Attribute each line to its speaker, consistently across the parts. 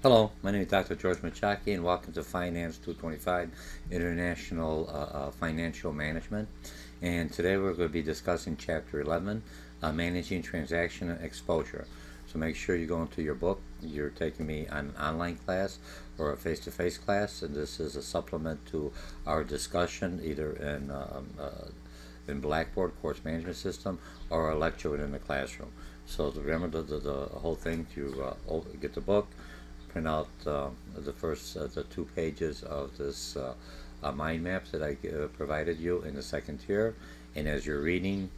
Speaker 1: Hello, my name is Dr. George Mochocki, and welcome to Finance 225 International Financial Management. And today we're going to be discussing Chapter 11, Managing Transaction Exposure. So make sure you go into your book. You're taking me on an online class or a face-to-face class, and this is a supplement to our discussion either in Blackboard Course Management System or a lecture within the classroom. So remember the whole thing, to get the book, print out the first the 2 pages of this mind maps that I provided you in the second tier, and as you're reading,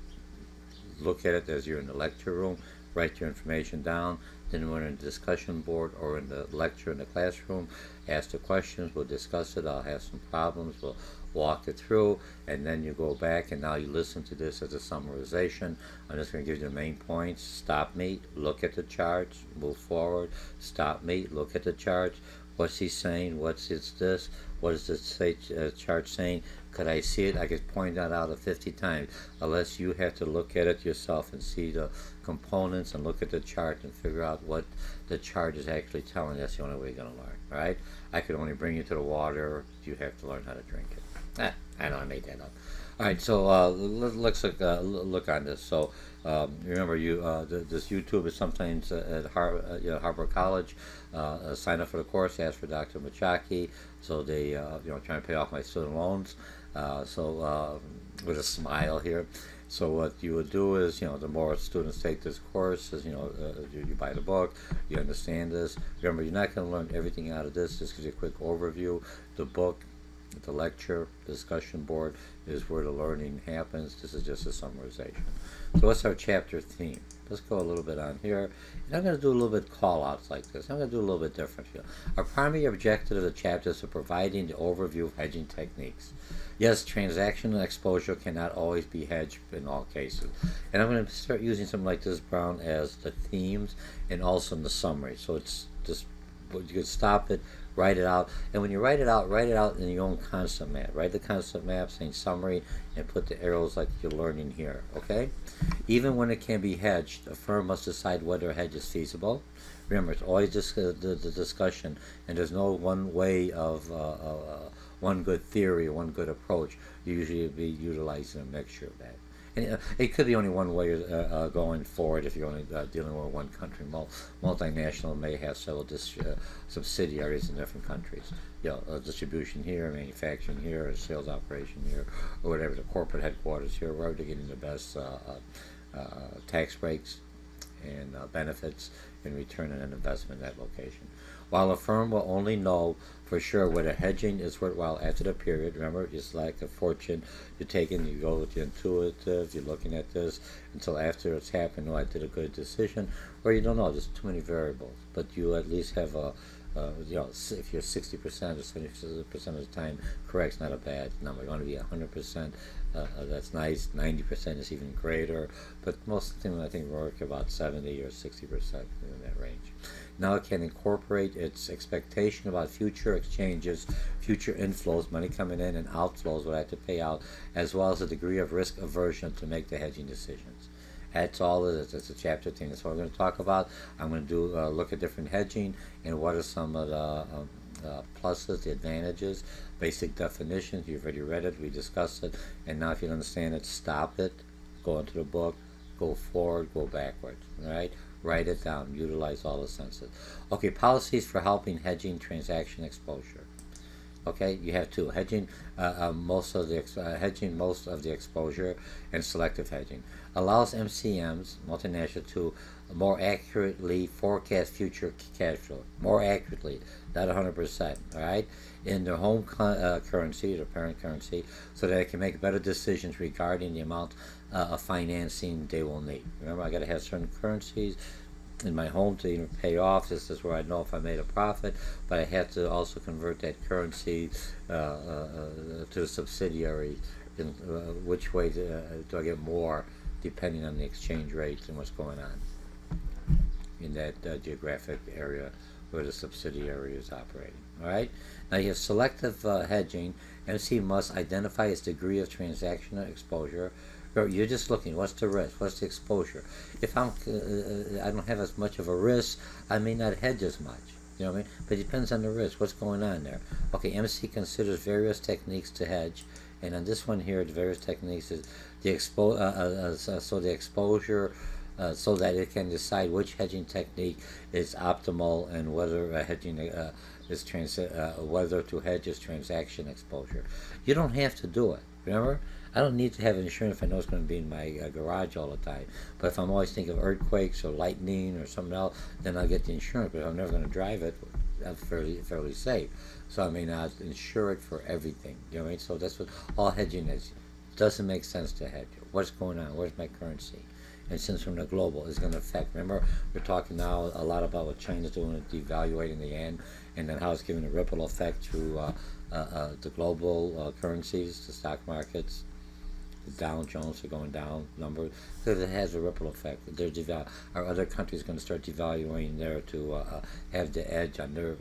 Speaker 1: look at it as you're in the lecture room, write your information down. Then we're in the discussion board or in the lecture in the classroom, ask the questions, we'll discuss it, I'll have some problems, we'll walk it through, and then you go back and now you listen to this as a summarization. I'm just going to give you the main points. Stop me, look at the charts, move forward, stop me, look at the charts. What's he saying? What's it's this? What is the chart saying? Could I see it? I could point that out 50 times. Unless you have to look at it yourself and see the components and look at the chart and figure out what the chart is actually telling you, that's the only way you're going to learn, right? I could only bring you to the water. You have to learn how to drink it. I know I made that up. All right, so let's look on this. So remember, this YouTube is sometimes at Harvard College. Sign up for the course, ask for Dr. Mochocki. So they trying to pay off my student loans. With a smile here. So what you would do is, the more students take this course, is you buy the book, you understand this. Remember, you're not going to learn everything out of this. Just give you a quick overview. The book, the lecture, discussion board is where the learning happens. This is just a summarization. So what's our chapter theme? Let's go a little bit on here. And I'm going to do a little bit call-outs like this. I'm going to do a little bit different here. Our primary objective of the chapter is providing the overview of hedging techniques. Yes, transactional exposure cannot always be hedged in all cases. And I'm going to start using something like this brown as the themes and also in the summary. So it's just, you could stop it, write it out, and when you write it out in your own concept map. Write the concept map saying summary and put the arrows like you're learning here, okay? Even when it can be hedged, a firm must decide whether a hedge is feasible. Remember, it's always just the discussion, and there's no one way of one good theory or one good approach. You usually be utilizing a mixture of that. And it could be only one way going forward if you're only dealing with one country. Multinational may have several subsidiaries in different countries. Distribution here, manufacturing here, a sales operation here, or whatever, the corporate headquarters here, where they're getting the best tax breaks and benefits in return on an investment in that location. While a firm will only know for sure whether hedging is worthwhile after the period, remember, it's like a fortune. You're taking, you go with the intuitive, you're looking at this until after it's happened, I did a good decision, or you don't know, there's too many variables, but you at least have if you're 60% or 70% of the time correct, it's not a bad number. You want to be 100%, that's nice. 90% is even greater, but most of the time I think we work about 70 or 60% in that range. Now it can incorporate its expectation about future exchanges, future inflows, money coming in and outflows, what I have to pay out, as well as a degree of risk aversion to make the hedging decisions. That's all it is. It's a chapter thing. That's what we're going to talk about. I'm going to do look at different hedging and what are some of the pluses, the advantages, basic definitions. You've already read it. We discussed it. And now if you don't understand it, stop it. Go into the book. Go forward. Go backwards. All right? Write it down. Utilize all the senses. Okay, policies for helping hedging transaction exposure. Okay, you have two: hedging most of the exposure, and selective hedging. Allows MCMs, multinational, to more accurately forecast future cash flow. More accurately, not 100%. All right, in their home currency, their parent currency, so that they can make better decisions regarding the amount of financing they will need. Remember, I got to have certain currencies in my home to even pay off. This is where I know if I made a profit, but I have to also convert that currency to a subsidiary. In which way do I get more, depending on the exchange rates and what's going on in that geographic area where the subsidiary is operating. All right. Now you have selective hedging. MC must identify its degree of transactional exposure. You're just looking, what's the risk, what's the exposure. If I don't have as much of a risk, I may not hedge as much. You know what I mean? But it depends on the risk. What's going on there? Okay, MC considers various techniques to hedge, and on this one here, the various techniques is the the exposure, so that it can decide which hedging technique is optimal and whether hedging whether to hedge is transaction exposure. You don't have to do it. Remember, I don't need to have insurance if I know it's going to be in my garage all the time. But if I'm always thinking of earthquakes or lightning or something else, then I'll get the insurance. But if I'm never going to drive it, I'm fairly safe. So I mean, I'll insure it for everything. You know what I mean? So that's what all hedging is. It doesn't make sense to hedge. What's going on? Where's my currency? And since from the global is going to affect. Remember, we're talking now a lot about what China's doing with devaluating the yen, and then how it's giving a ripple effect through the global currencies, the stock markets. The Dow Jones are going down numbers because it has a ripple effect. Are other countries going to start devaluing there to have the edge on their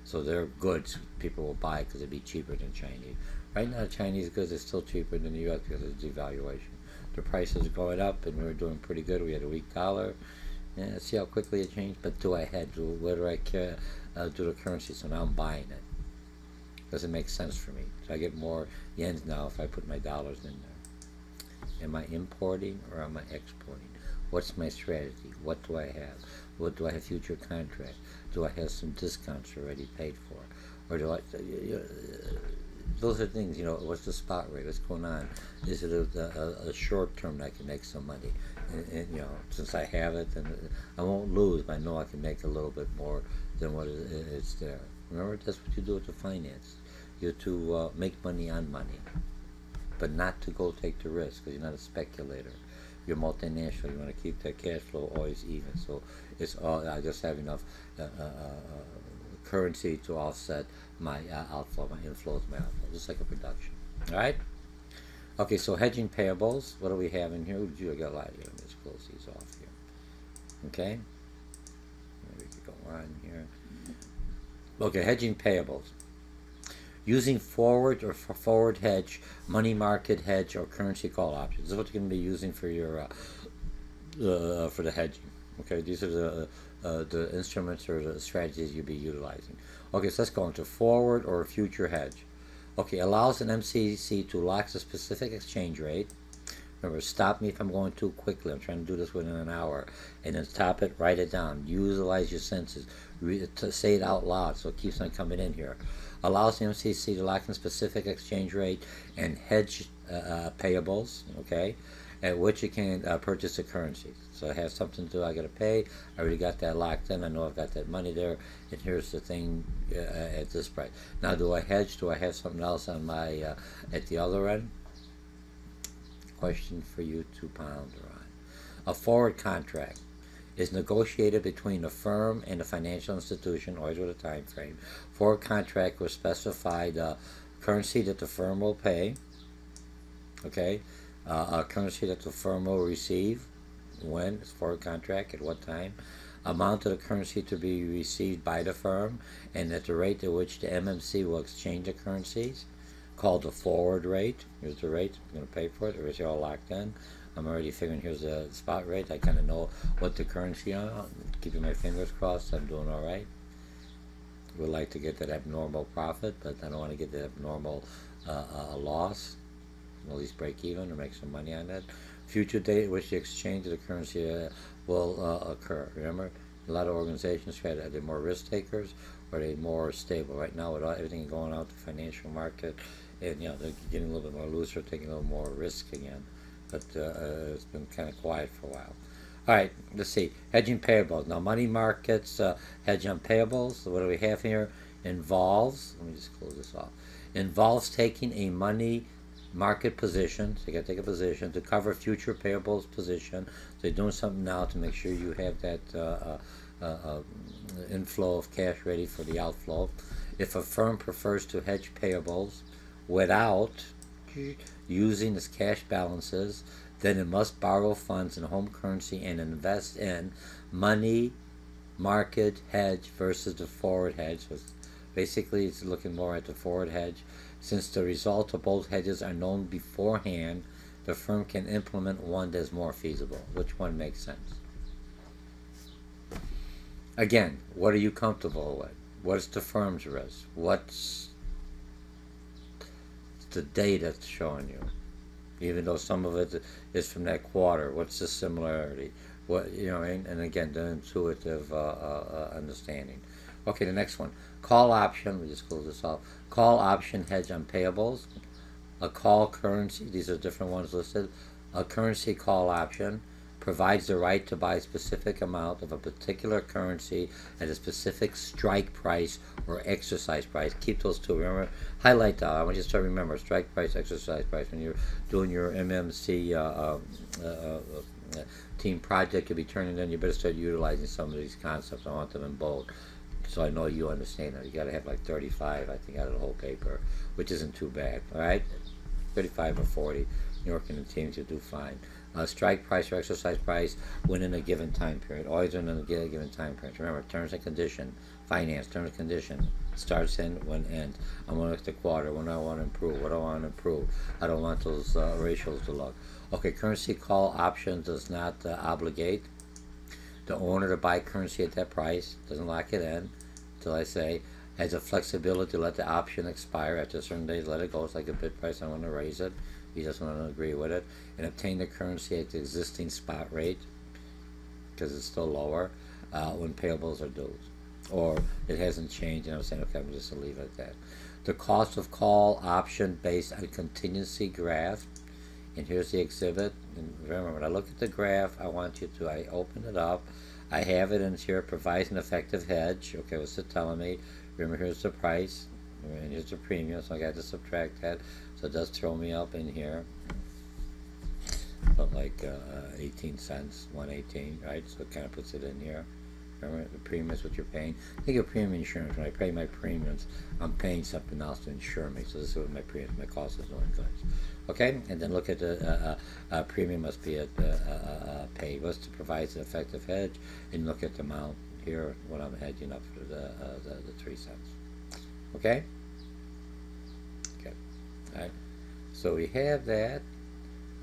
Speaker 1: so their goods people will buy because it'd be cheaper than Chinese. Right now, Chinese goods are still cheaper than the U.S. because of the devaluation. The prices are going up, and we were doing pretty good. We had a weak dollar. Yeah, let's see how quickly it changed. But do I hedge? Where do I care? Do the currency? So now I'm buying it. Doesn't make sense for me. So I get more yens now if I put my dollars in there. Am I importing or am I exporting? What's my strategy? What do I have? What do I have future contracts? Do I have some discounts already paid for? Or do I... those are things, you know, what's the spot rate? What's going on? Is it a short term that I can make some money? And, you know, since I have it, then I won't lose, but I know I can make a little bit more than what is there. Remember, that's what you do with the finance. You're to make money on money, but not to go take the risk because you're not a speculator. You're multinational. You want to keep that cash flow always even. So it's all. I just have enough currency to offset my outflow, my inflows, my outflow, just like a production. All right. Okay. So hedging payables. What do we have in here? I got a lot here. Let's close these off here. Okay. We could go on here. Okay, hedging payables. Using forward or forward hedge, money market hedge, or currency call options. This is what you're going to be using for your for the hedging. Okay, these are the instruments or the strategies you'll be utilizing. Okay, so let's go into forward or future hedge. Okay, allows an MCC to lock the specific exchange rate. Remember, stop me if I'm going too quickly. I'm trying to do this within an hour. And then stop it, write it down. Utilize your senses. Say it out loud so it keeps on coming in here. Allows the MCC to lock in specific exchange rate and hedge payables, okay, at which you can purchase the currencies. So I have something to I got to pay. I already got that locked in. I know I've got that money there. And here's the thing at this price. Now, do I hedge? Do I have something else on my at the other end? Question for you to ponder on. A forward contract is negotiated between a firm and a financial institution, always with a time frame. Forward contract will specify the currency that the firm will pay, okay, a currency that the firm will receive, when, it's forward contract, at what time, amount of the currency to be received by the firm, and at the rate at which the MMC will exchange the currencies, called the forward rate. Here's the rate I'm going to pay for it. The rates are all locked in. I'm already figuring here's the spot rate. I kind of know what the currency is. Keeping my fingers crossed, I'm doing all right. Would like to get that abnormal profit, but I don't want to get that abnormal loss. At least break even or make some money on that. Future date at which the exchange of the currency will occur. Remember, a lot of organizations try to, are they more risk takers or are they more stable? Right now, with everything going out the financial market, and you know they're getting a little bit more looser, taking a little more risk again. But it's been kind of quiet for a while. All right, let's see. Hedging payables. Now, money markets hedge on payables. So what do we have here? Involves. Let me just close this off. Involves taking a money market position. So you got to take a position to cover future payables position. So you're doing something now to make sure you have that inflow of cash ready for the outflow. If a firm prefers to hedge payables without using its cash balances, then it must borrow funds in home currency and invest in money market hedge versus the forward hedge. So basically, it's looking more at the forward hedge. Since the result of both hedges are known beforehand, the firm can implement one that's more feasible. Which one makes sense? Again, what are you comfortable with? What's the firm's risk? What's the data it's showing you? Even though some of it is from that quarter, what's the similarity? What and again, the intuitive understanding. Okay, the next one, call option. We just close this off. Call option hedge on payables. A call currency. These are different ones listed. A currency call option provides the right to buy a specific amount of a particular currency at a specific strike price or exercise price. Keep those two. Remember, highlight that. I want you to start remember strike price, exercise price. When you're doing your MMC team project, you'll be turning in. You better start utilizing some of these concepts. I want them in bold, so I know you understand it. You got to have like 35, I think, out of the whole paper, which isn't too bad. All right, 35 or 40. You're working in teams, you do fine. Strike price or exercise price within a given time period. Always within a given time period. Remember, terms and condition, finance, terms and condition, starts in when ends. I want to look at the quarter, when I want to improve, what I want to improve. I don't want those ratios to look. Okay, currency call option does not obligate the owner to buy currency at that price, doesn't lock it in until I say, has a flexibility to let the option expire after a certain days, let it go. It's like a bid price, I want to raise it. He doesn't want to agree with it, and obtain the currency at the existing spot rate because it's still lower when payables are due, or it hasn't changed. And I'm saying, okay, I'm just gonna leave it at that. The cost of call option based on contingency graph, and here's the exhibit. And remember, when I look at the graph, I want you to. I open it up. I have it in here. Provides an effective hedge. Okay, what's it telling me? Remember, here's the price, and here's the premium. So I got to subtract that. So it does throw me up in here, but like 18 cents, 118, right? So it kind of puts it in here. Remember, the premium is what you're paying. Think of premium insurance. When I pay my premiums, I'm paying something else to insure me. So this is what my premium, my cost is doing, guys. Okay, and then look at the premium must be at pay. Was to provide an effective hedge, and look at the amount here when I'm hedging up for the 3 cents. Okay. Right. So we have that.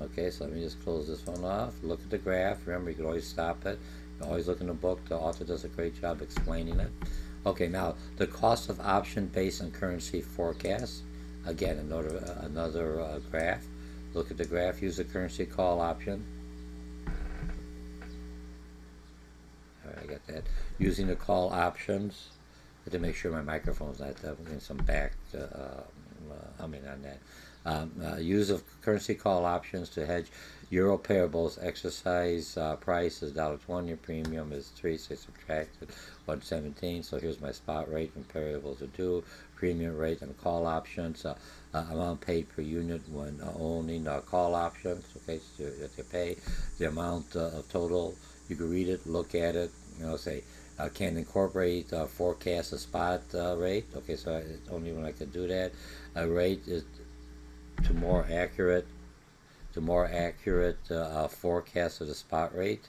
Speaker 1: Okay, so let me just close this one off. Look at the graph. Remember, you can always stop it. You can always look in the book. The author does a great job explaining it. Okay, now the cost of option based on currency forecast. Again, another graph. Look at the graph. Use the currency call option. All right, I got that. Using the call options. I have to make sure my microphone's not getting some back humming on that. Use of currency call options to hedge euro payables. Exercise price is $1.20. Your premium is 3, so subtracted 117. So here's my spot rate when payables are due. Premium rate and call options. Amount paid per unit when owning call options. Okay, so that you pay the amount of total. You can read it, look at it. Say. Can incorporate forecast a spot rate. Okay, so only when I can do that. A rate is to more accurate forecast of the spot rate,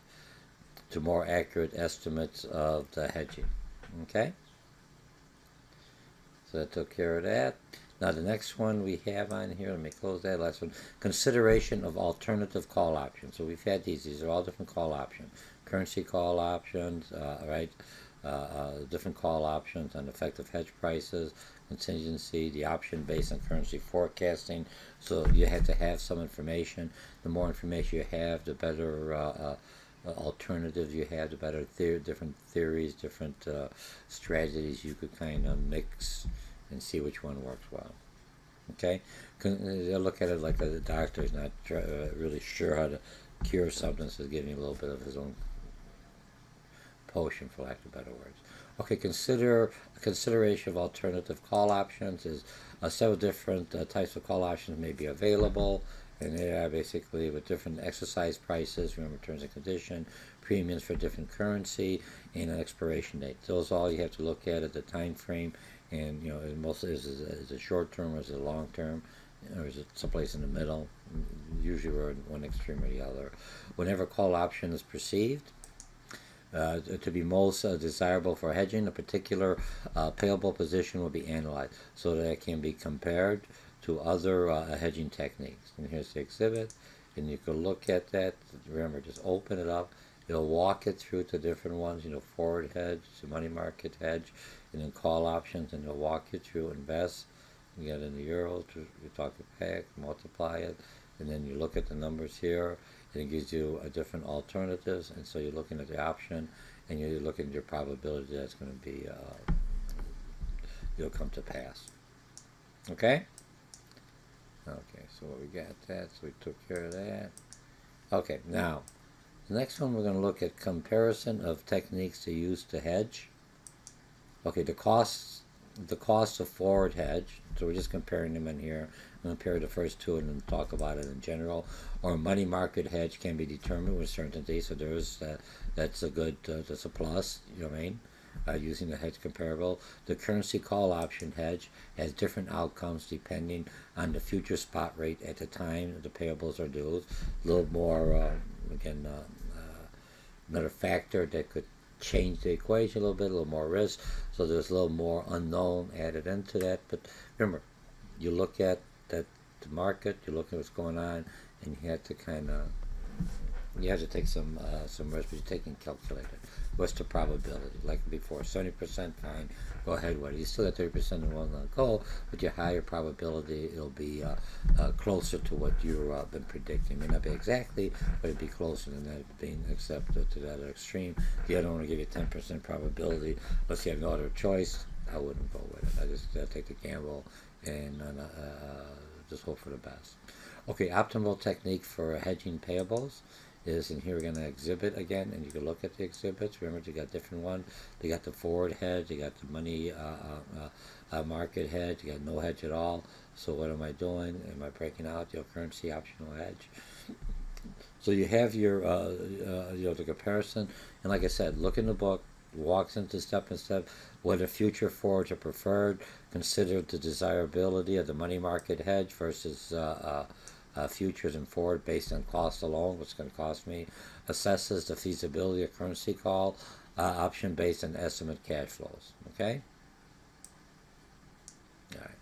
Speaker 1: to more accurate estimates of the hedging. Okay, so that took care of that. Now the next one we have on here, let me close that last one. Consideration of alternative call options. So we've had these are all different call options. Currency call options, right? Different call options on effective hedge prices, contingency, the option based on currency forecasting. So you have to have some information. The more information you have, the better alternatives you have, the better different theories, different strategies you could kind of mix and see which one works well. Okay, they'll look at it like the doctor is not really sure how to cure something, so he's giving a little bit of his own potion, for lack of better words. Okay, consideration of alternative call options is several different types of call options may be available, and they are basically with different exercise prices. Remember, terms and condition, premiums for different currency, and an expiration date. Those all you have to look at the time frame, and most is it short term or is it long term, or is it someplace in the middle? Usually we're in one extreme or the other. Whenever call option is perceived to be most desirable for hedging, a particular payable position will be analyzed so that it can be compared to other hedging techniques. And here's the exhibit, and you can look at that. Remember, just open it up It'll walk it through the different ones, forward hedge, the money market hedge, and then call options, and it'll walk you through invest. You get in the euros, you talk it back, multiply it, and then you look at the numbers here, and it gives you a different alternatives, and so you're looking at the option, and you're looking at your probability that's going to be, it'll come to pass. Okay? Okay, so we got that, so we took care of that. Okay, now, the next one we're going to look at comparison of techniques to use to hedge. Okay, the cost of forward hedge, so we're just comparing them in here. I'm going to compare the first two and then talk about it in general. Or money market hedge can be determined with certainty, so there's that's a good, that's a plus, you know what I mean? Using the hedge comparable. The currency call option hedge has different outcomes depending on the future spot rate at the time the payables are due. A little more, again, another factor that could change the equation a little more risk, so there's a little more unknown added into that. But remember, you look at the market, you look at what's going on, and you have to you have to take some risk, but you're taking calculated. What's the probability? Like before, 70% fine, go ahead with it. You still got 30% in one go, but your higher probability, it'll be closer to what you've been predicting. It may not be exactly, but it'd be closer than that being accepted to that extreme. The other one will give you 10% probability. Let's say you have no other choice, I wouldn't go with it. I just take the gamble and just hope for the best. Okay, optimal technique for hedging payables is, and here we're going to exhibit again, and you can look at the exhibits. Remember, you got different ones. You got the forward hedge, you got the money market hedge, you got no hedge at all. So what am I doing? Am I breaking out your currency optional hedge? So you have your the comparison, and like I said, look in the book, walks into step and step. Whether future forwards are preferred, consider the desirability of the money market hedge versus futures and forward based on cost alone, what's going to cost me. Assesses the feasibility of currency call option based on estimate cash flows. Okay? All right.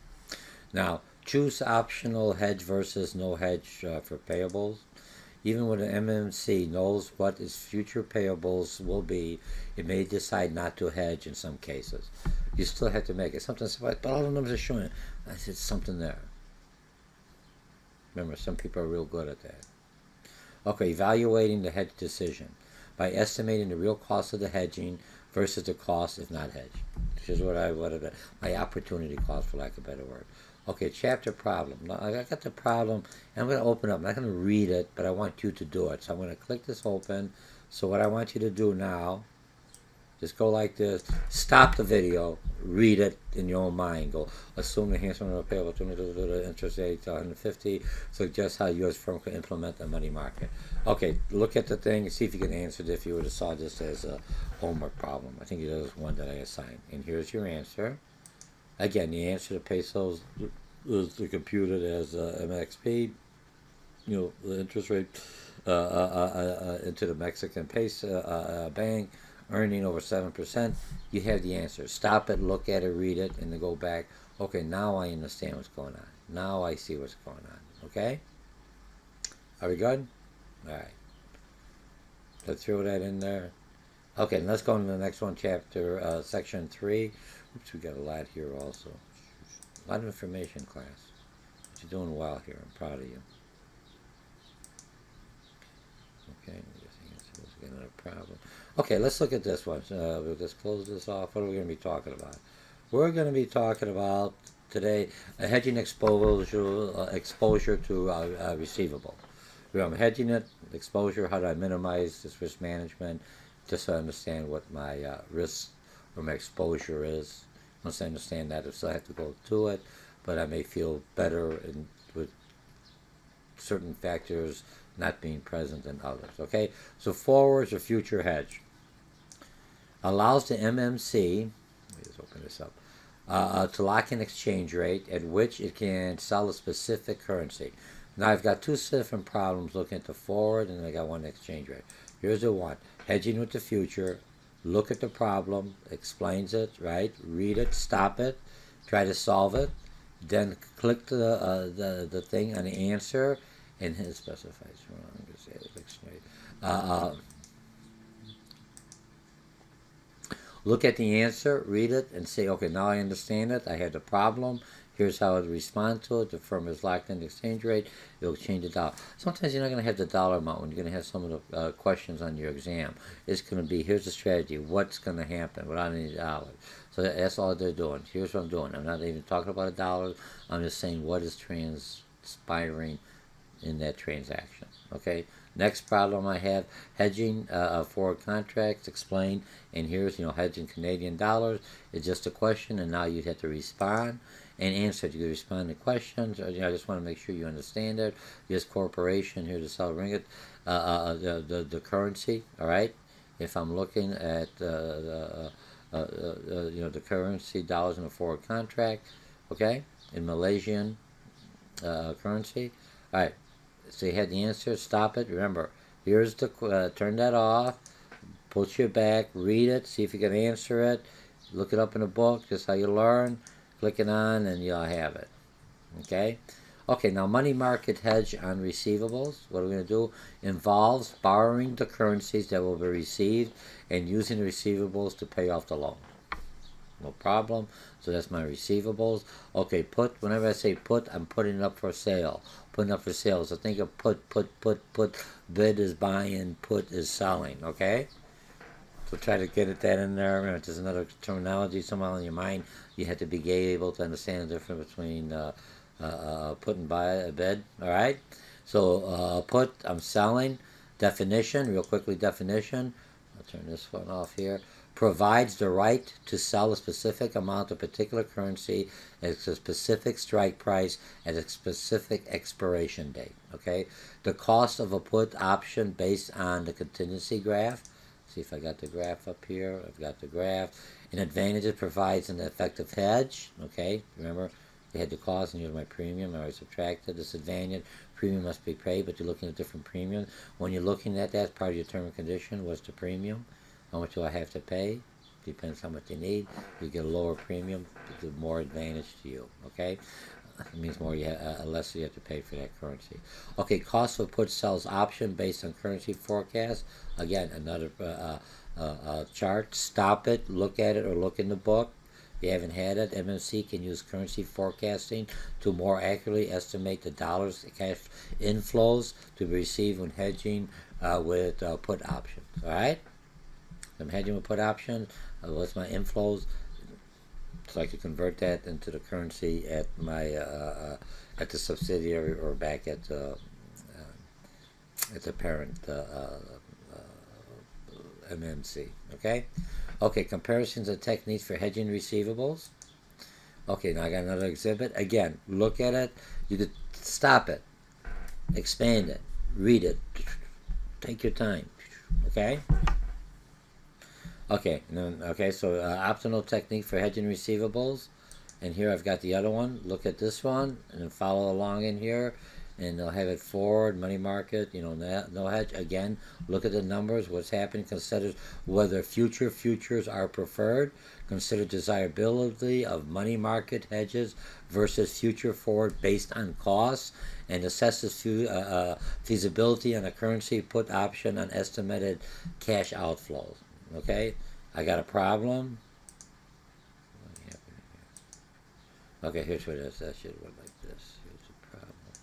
Speaker 1: Now, choose optional hedge versus no hedge for payables. Even when an MMC knows what its future payables will be, it may decide not to hedge in some cases. You still have to make it. Sometimes, but all the numbers are showing it. I said something there. Remember, some people are real good at that. Okay, evaluating the hedge decision by estimating the real cost of the hedging versus the cost if not hedged. This is what my opportunity cost, for lack of a better word. Okay, chapter problem. Now, I got the problem, and I'm going to open up. I'm not going to read it, but I want you to do it. So I'm going to click this open. So what I want you to do now, just go like this, stop the video, read it in your own mind. Go, assume the enhancement of payable to the interest rate 150, suggest how U.S. firm can implement the money market. Okay, look at the thing and see if you can answer it if you would have saw this as a homework problem. I think it is one that I assigned. And here's your answer. Again, the answer to pesos is computed as MXP, the interest rate into the Mexican peso bank, earning over 7%, you have the answer. Stop it, look at it, read it, and then go back. Okay, now I understand what's going on. Now I see what's going on. Okay? Are we good? All right. Let's throw that in there. Okay, let's go on to the next one, chapter, section 3. Oops, we got a lot here also. A lot of information, class. But you're doing well here. I'm proud of you. Okay, another problem. Okay, let's look at this one. We'll just close this off. What are we going to be talking about? We're going to be talking about today hedging exposure to receivable. I'm hedging it, exposure. How do I minimize this risk management? Just to understand what my risk or my exposure is. Once I understand that, I still have to go to it, but I may feel better with certain factors not being present in others. Okay, so forwards or future hedge allows the MMC, let me just open this up, to lock an exchange rate at which it can sell a specific currency. Now I've got two different problems looking at the forward, and I got one exchange rate. Here's the one, hedging with the future. Look at the problem, explains it, right? Read it, stop it, try to solve it, then click the thing on the answer, and it specifies wrong. Look at the answer, read it, and say, okay, now I understand it. I had the problem. Here's how I'd respond to it. The firm is locked in the exchange rate. It'll change the dollar. Sometimes you're not going to have the dollar amount when you're going to have some of the questions on your exam. It's going to be, here's the strategy. What's going to happen without any dollars? So that's all they're doing. Here's what I'm doing. I'm not even talking about a dollar. I'm just saying what is transpiring in that transaction. Okay. Next problem I have, hedging forward contracts, explain, and here's, hedging Canadian dollars. It's just a question, and now you have to respond and answer. You can respond to questions, or, I just want to make sure you understand it. This corporation here to sell ringgit, the currency, all right? If I'm looking at, the currency, dollars in a forward contract, okay, in Malaysian currency, all right. So you had the answer, stop it. Remember, here's the, turn that off, put your back, read it, see if you can answer it, look it up in a book, just how you learn, click it on, and you'll have it. Okay? Okay, now money market hedge on receivables. What we're going to do involves borrowing the currencies that will be received and using the receivables to pay off the loan. No problem. So that's my receivables. Okay, put, whenever I say put, I'm putting it up for sale. Putting up for sale. So think of put. Bid is buying, put is selling. Okay? So try to get that in there. If there's another terminology somehow in your mind, you have to be able to understand the difference between put and buy a bid. All right? So put, I'm selling. Definition, real quickly, definition. I'll turn this one off here. Provides the right to sell a specific amount of particular currency at a specific strike price at a specific expiration date. Okay, the cost of a put option based on the contingency graph. See if I got the graph up here. I've got the graph. An advantage, it provides an effective hedge. Okay, remember you had the cost and here's my premium. I already subtracted. Disadvantage, premium must be paid, but you're looking at different premiums. When you're looking at that, part of your term and condition was the premium. How much do I have to pay? Depends how much you need. You get a lower premium, the more advantage to you. Okay, it means more less you have to pay for that currency. Okay, cost of put sells option based on currency forecast. Again, another chart. Stop it, look at it, or look in the book. If you haven't had it, MMC can use currency forecasting to more accurately estimate the dollars cash inflows to be received when hedging with put options. All right. I'm hedging with put option. What's my inflows? So I could convert that into the currency at my at the subsidiary or back at the parent MMC. Okay. Okay. Comparisons of techniques for hedging receivables. Okay. Now I got another exhibit. Again, look at it. You could stop it, expand it, read it. Take your time. Okay. Okay, so optimal technique for hedging receivables. And here I've got the other one. Look at this one and then follow along in here. And they'll have it forward, money market, no hedge. Again, look at the numbers, what's happening. Consider whether futures are preferred. Consider desirability of money market hedges versus future forward based on costs. And assesses feasibility on a currency put option on estimated cash outflows. Okay, I got a problem. Okay, here's what it is. That should look like this. Here's the problem.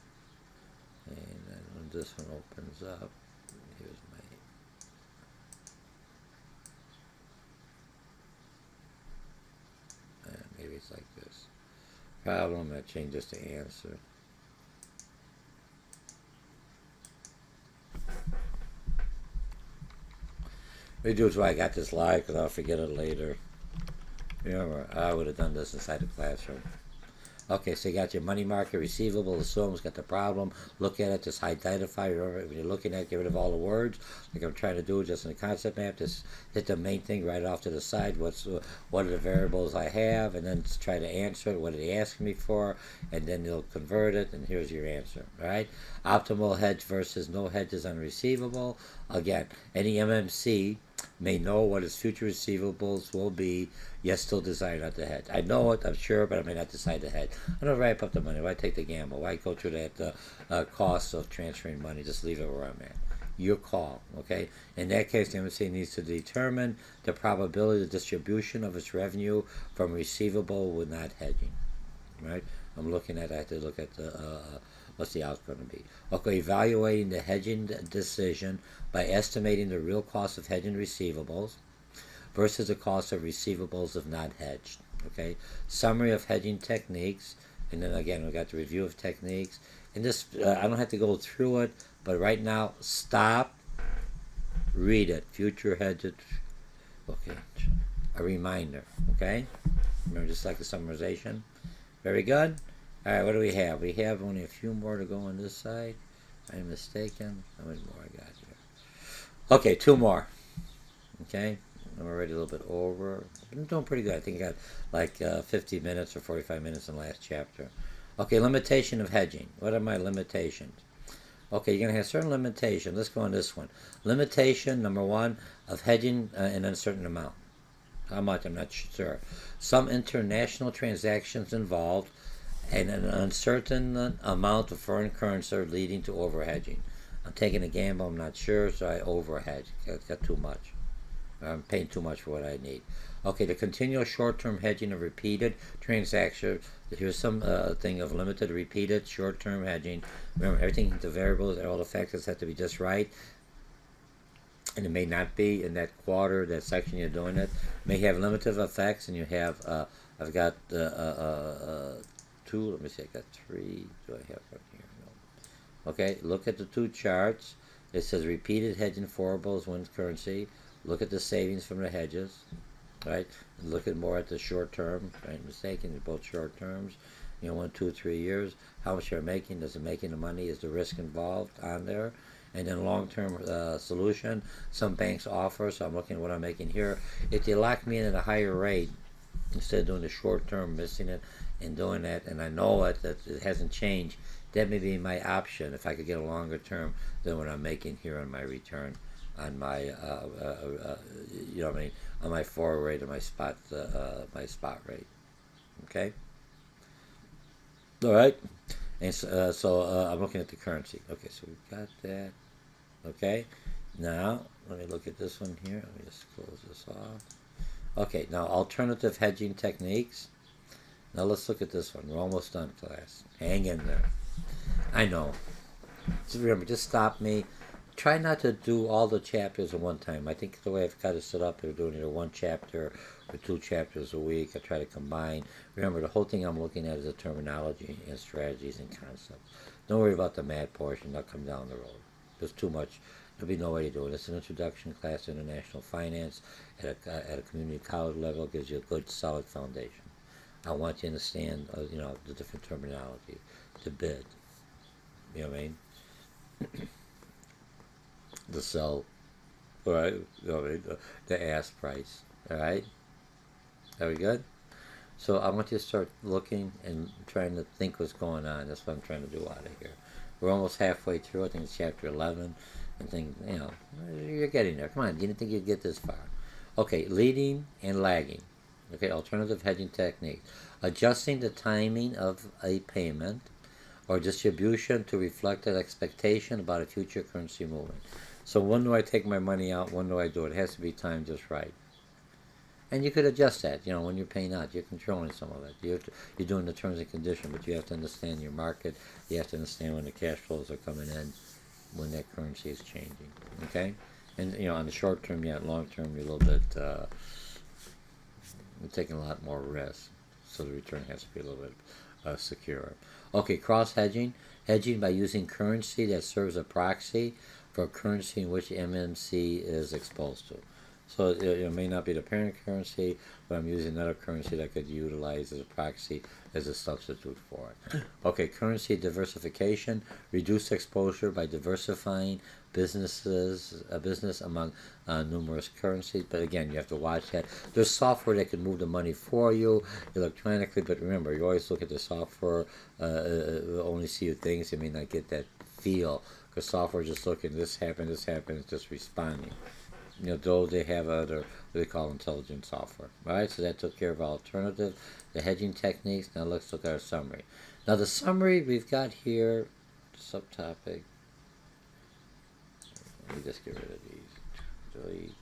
Speaker 1: And then when this one opens up, here's my... maybe it's like this. Problem, I change this to answer. What I do is why I got this live, because I'll forget it later. Remember, I would have done this inside the classroom. Okay, so you got your money market receivable, assumes, got the problem, look at it, just identify, remember, when you're looking at it, get rid of all the words, like I'm trying to do just in the concept map, just hit the main thing right off to the side, what are the variables I have, and then try to answer it, what are they asking me for, and then you'll convert it, and here's your answer, right? Optimal hedge versus no hedges on receivable. Again, any MMC may know what his future receivables will be, yet still desire not to hedge. I know it, I'm sure, but I may not decide to hedge. I don't wrap up the money. Why take the gamble? Why go through that cost of transferring money? Just leave it where I'm at. your call. Okay. In that case, the MSA needs to determine the probability of distribution of its revenue from receivable with not hedging. Right. I'm looking at. I have to look at the. What's the outcome going to be? Okay, evaluating the hedging decision by estimating the real cost of hedging receivables versus the cost of receivables if not hedged. Okay, summary of hedging techniques, and then again we got the review of techniques. And this I don't have to go through it, but right now stop, read it. Future hedges. Okay, a reminder. Okay, remember just like a summarization. Very good. All right, what do we have? We have only a few more to go on this side. I'm mistaken. How many more I got here? Okay, two more. Okay, I'm already a little bit over. I'm doing pretty good. I think I got like 50 minutes or 45 minutes in the last chapter. Okay, limitation of hedging. What are my limitations? Okay, you're going to have certain limitations. Let's go on this one. Limitation, number one, of hedging an uncertain amount. How much? I'm not sure. Some international transactions involved and an uncertain amount of foreign currency leading to overhedging. I'm taking a gamble, I'm not sure, so I overhedge. It's got too much. I'm paying too much for what I need. Okay, the continual short-term hedging of repeated transactions. Here's some thing of limited, repeated, short-term hedging. Remember, everything, the variables, all the factors have to be just right. And it may not be in that quarter, that section you're doing it. May have limited effects, and you have, I've got two, let me see, I got three. Do I have one here? No. Okay, look at the two charts. It says repeated hedging variables wins currency. Look at the savings from the hedges, right? Look at more at the short term, right? Mistaken, they're both short terms. 1, 2, 3 years. How much you're making? Does it making the money? Is the risk involved on there? And then long-term solution. Some banks offer, so I'm looking at what I'm making here. If they lock me in at a higher rate, instead of doing the short term, missing it, and doing that, and I know it, that it hasn't changed, that may be my option if I could get a longer term than what I'm making here on my return on my, you know what I mean, on my forward rate and my spot rate. Okay? All right? And so I'm looking at the currency. Okay, so we've got that. Okay? Now, let me look at this one here. Let me just close this off. Okay, now alternative hedging techniques. Now let's look at this one. We're almost done, class. Hang in there. I know. Just remember, just stop me. Try not to do all the chapters at one time. I think the way I've got it set up, they're doing either one chapter or two chapters a week. I try to combine. Remember, the whole thing I'm looking at is the terminology and strategies and concepts. Don't worry about the math portion. That'll come down the road. There's too much. There'll be no way to do it. It's an introduction class to international finance at a community college level. It gives you a good, solid foundation. I want you to understand, the different terminology, the bid. You know what I mean? The sell, all right? You know what I mean? The ask price, all right? Are we good? So I want you to start looking and trying to think what's going on. That's what I'm trying to do out of here. We're almost halfway through. I think it's chapter 11. And think, you're getting there. Come on, you didn't think you'd get this far. Okay, leading and lagging. Okay, alternative hedging technique. Adjusting the timing of a payment or distribution to reflect an expectation about a future currency movement. So when do I take my money out? When do I do it? It has to be timed just right. And you could adjust that, when you're paying out. You're controlling some of it. You're doing the terms and conditions, but you have to understand your market. You have to understand when the cash flows are coming in, when that currency is changing. Okay? And, on the short term, long term, you're a little bit, you're taking a lot more risk. So the return has to be a little bit secure. Okay, cross-hedging. Hedging by using currency that serves a proxy for a currency in which MMC is exposed to. So it may not be the parent currency, but I'm using another currency that I could utilize as a proxy as a substitute for it. Okay, currency diversification. Reduce exposure by diversifying business among numerous currencies. But again, you have to watch that. There's software that can move the money for you electronically, but remember, you always look at the software, only see things. You may not get that feel, because software is just looking, this happened, it's just responding. Though they have other, what they call intelligent software. All right, so that took care of alternative, the hedging techniques. Now let's look at our summary. Now the summary we've got here, subtopic. Let me just get rid of these. Delete.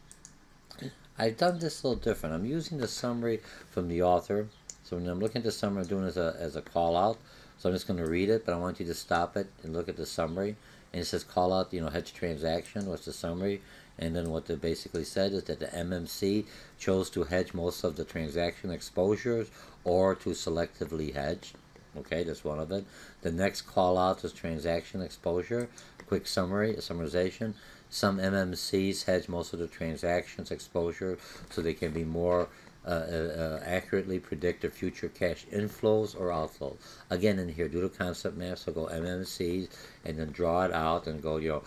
Speaker 1: I've done this a little different. I'm using the summary from the author. So when I'm looking at the summary, I'm doing it as a call out. So I'm just going to read it, but I want you to stop it and look at the summary. And it says call out, hedge transaction. What's the summary? And then what they basically said is that the MMC chose to hedge most of the transaction exposures or to selectively hedge. Okay, that's one of it. The next call out is transaction exposure. Quick summary, summarization. Some MMCs hedge most of the transactions exposure so they can be more accurately predict their future cash inflows or outflows. Again, in here, do the concept map, so go MMCs and then draw it out and go,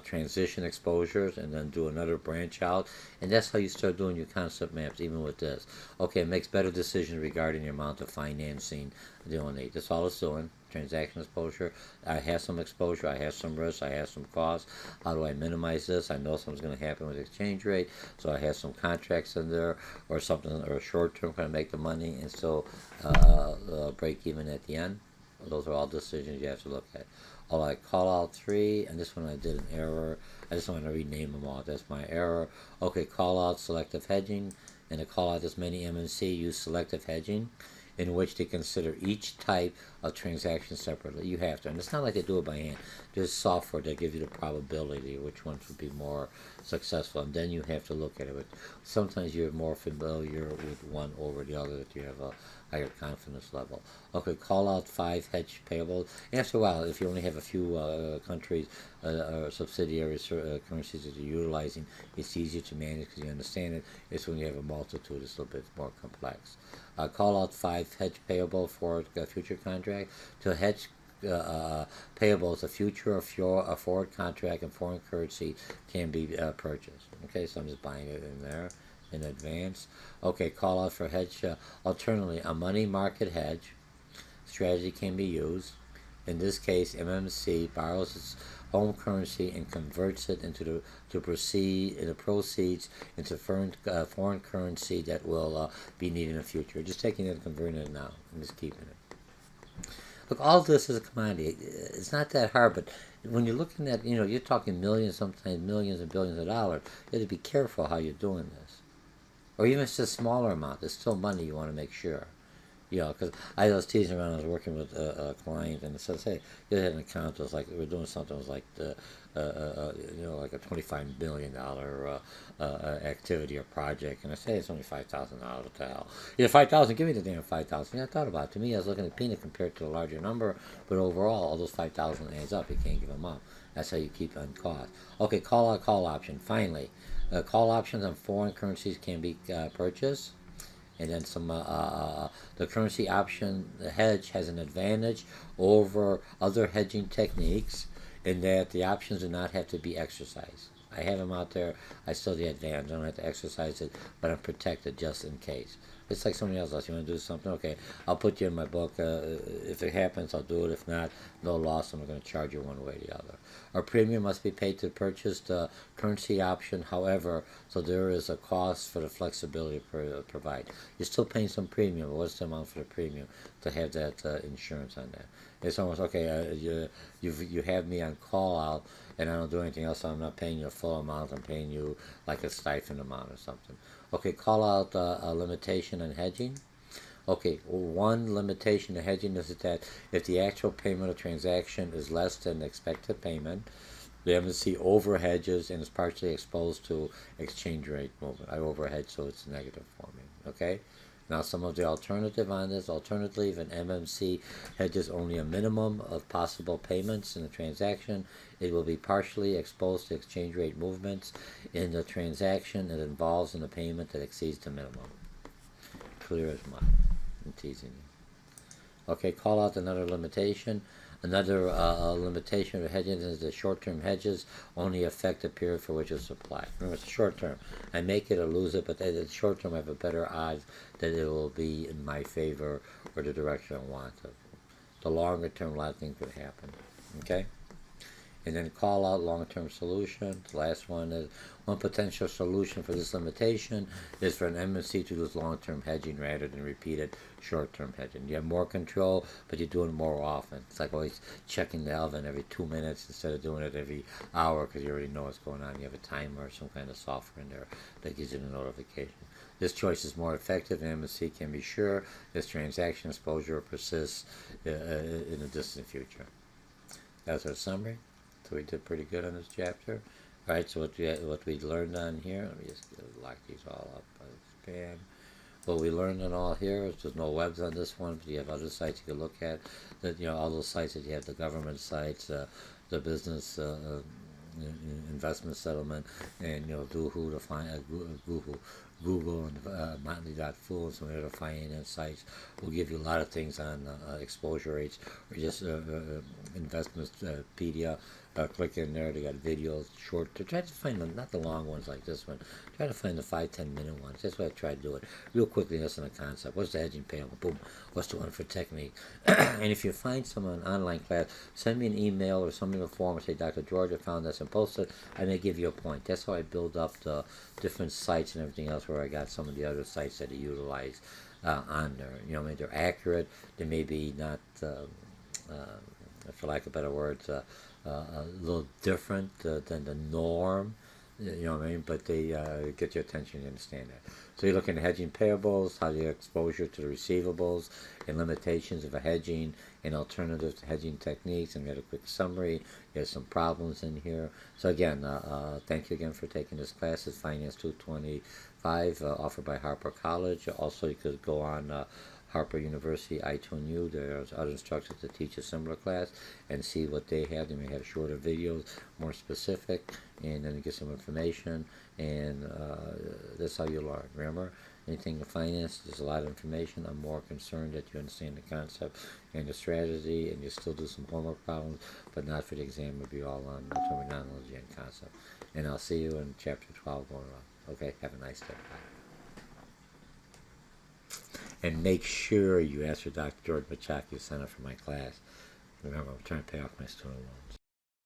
Speaker 1: transition exposures and then do another branch out. And that's how you start doing your concept maps, even with this. Okay, it makes better decisions regarding the amount of financing doing it. That's all it's doing. Transaction exposure. I have some exposure, I have some risk, I have some costs. How do I minimize this? I know something's going to happen with the exchange rate, so I have some contracts in there or something, or short term, kind of make the money and still break even at the end. Those are all decisions you have to look at. All right, call out 3, and this one I did an error. I just want to rename them all. That's my error. Okay, call out selective hedging, and to call out this many MNC use selective hedging, in which they consider each type of transaction separately. You have to, and it's not like they do it by hand. There's software that gives you the probability of which ones would be more successful, and then you have to look at it. But sometimes you're more familiar with one over the other, that you have a higher confidence level. Okay, call out 5 hedge payables. After a while, if you only have a few countries or subsidiaries currencies that you're utilizing, it's easier to manage because you understand it. It's when you have a multitude, it's a little bit more complex. Call out 5 hedge payable for a future contract. To hedge payables, a future or a forward contract in foreign currency can be purchased. Okay, so I'm just buying it in there in advance. Okay, call out for hedge. Alternatively, a money market hedge strategy can be used. In this case, MMC borrows its home currency and converts it into the proceeds into foreign currency that will be needed in the future. Just taking it and converting it now and just keeping it. Look, all this is a commodity. It's not that hard, but when you're looking at, you're talking millions, sometimes millions and billions of dollars, you have to be careful how you're doing this. Or even if it's a smaller amount, it's still money you want to make sure. Because I was teasing around, I was working with a client, and it says, hey, you had an account that was like, we were doing something that was like, like a $25 million activity or project, and I say it's only $5,000, what the hell? $5,000, give me the damn $5,000. I thought about it. To me, I was looking at peanut compared to a larger number, but overall, all those $5,000 adds up. You can't give them up. That's how you keep on cost. Okay, call out call option. Finally, call options on foreign currencies can be purchased. And then the currency option, the hedge, has an advantage over other hedging techniques in that the options do not have to be exercised. I have them out there. I still have the advantage. I don't have to exercise it, but I'm protected just in case. It's like somebody else. You want to do something? Okay, I'll put you in my book. If it happens, I'll do it. If not, no loss. I'm going to charge you one way or the other. Our premium must be paid to purchase the currency option. However, so there is a cost for the flexibility to provide. You're still paying some premium. But what's the amount for the premium to have that insurance on that? It's almost okay. You have me on call out, and I don't do anything else. So I'm not paying you a full amount. I'm paying you like a stipend amount or something. Okay, call out a limitation on hedging. Okay, one limitation to hedging is that if the actual payment of transaction is less than the expected payment, the MNC overhedges and is partially exposed to exchange rate movement. I overhedge, so it's negative for me. Okay? Now, some of the alternative on this, alternatively, if an MMC hedges only a minimum of possible payments in the transaction, it will be partially exposed to exchange rate movements in the transaction it involves in the payment that exceeds the minimum. Clear as mud. I'm teasing you. Okay, call out another limitation. Another limitation of hedging is that short-term hedges only affect the period for which it's applied. Remember, it's short-term. I make it or lose it, but the short-term I have a better odds that it will be in my favor or the direction I want it. The longer-term, a lot of things could happen. Okay? and then call out long-term solution. The last one is one potential solution for this limitation is for an MNC to use long-term hedging rather than repeated short-term hedging. You have more control, but you're doing it more often. It's like always checking the oven every 2 minutes instead of doing it every hour because you already know what's going on. You have a timer or some kind of software in there that gives you the notification. This choice is more effective, and MNC can be sure this transaction exposure persists in the distant future. That's our summary. So we did pretty good on this chapter. All right, so what we learned on here, let me just lock these all up. Expand. What we learned on all here is there's no webs on this one, but you have other sites you can look at. That all those sites that you have, the government sites, the business investment settlement, and Doohoo to find Google and Motley.Fool and some other finance sites will give you a lot of things on exposure rates or just investmentpedia. Click in there. They got videos, short. Try to find them, not the long ones like this one. Try to find the 5-10 minute ones. That's what I try to do it real quickly. That's in the concept. What's the hedging payable? Boom. What's the one for technique? And if you find someone online class, send me an email or something in the forum and say, Dr. George, I found this and posted. I may give you a point. That's how I build up the different sites and everything else where I got some of the other sites that I utilize on there. I mean, they're accurate. They may be not, for lack of better words, a little different than the norm, what I mean? But they get your attention, you understand that. So you're looking at hedging payables, how your exposure to the receivables, and limitations of a hedging, and alternatives to hedging techniques, and we had a quick summary. There's some problems in here. So again, thank you again for taking this class. It's Finance 225, offered by Harper College. Also, you could go on Harper University, iTunes U. There's other instructors that teach a similar class and see what they have. They may have shorter videos, more specific, and then you get some information, and that's how you learn. Remember, anything in finance, there's a lot of information. I'm more concerned that you understand the concept and the strategy, and you still do some homework problems, but not for the exam. It'll be all on the terminology and concept. And I'll see you in Chapter 12 going on. Okay, have a nice day. Bye. And make sure you ask for Dr. George Mochocki to sign up for my class. Remember, I'm trying to pay off my student loans.